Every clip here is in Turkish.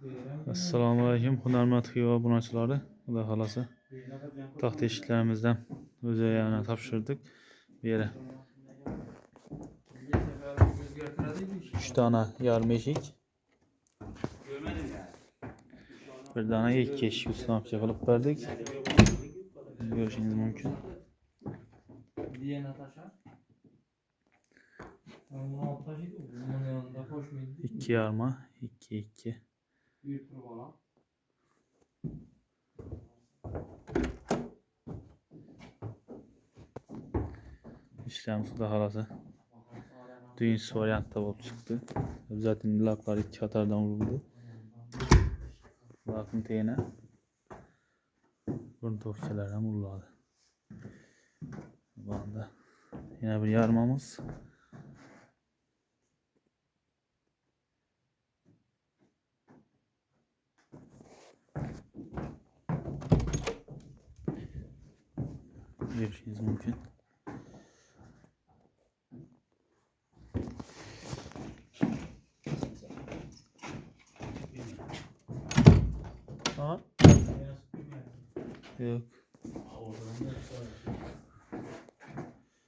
Assalomu alaykum, hunarmand xiva obunachiları. Xudo xolasa taxt eshiklarimizdan o'zayana topshirdik. Bu yere 3 tane yarım eshik, bir tane ikki eshik ustanopcha qilib berdik. Ko'rishingiz mumkin. İki yarma, iki. İşlem Xudo xolasa düğünsüz variantda bo'lib chiqdi. Zaten laplar ikki qatordan urildi. Bakın teyine burun tokchalar ham uriladi. Bu anda yine bir yarmamız. Görüşünüz mümkün. Ha? Yok.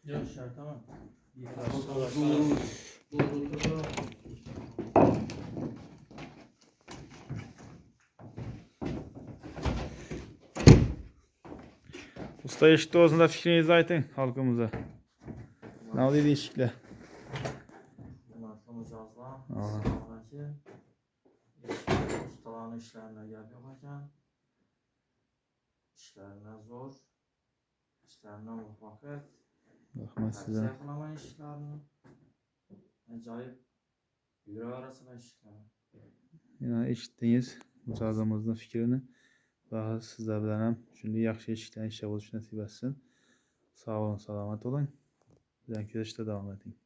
Yok şart tamam. Usta eşit olsun da fikrinizi aytın halkımıza. Ne oluyor değişiklikler? Ustaların işlerine gel yapacaksın. İşlerine zor. İşlerine muvaffakiyet. Rahmet size. Sayfalama işlerini. Acayip yüreği arasında işler. Yine eşitdiniz müsazamızın fikrini. Daha sizler bilen hem şimdi yaxşı eşiklerin işe oluş nasip etsin. Sağ olun, selamet olun. Bizden köşte devam edin.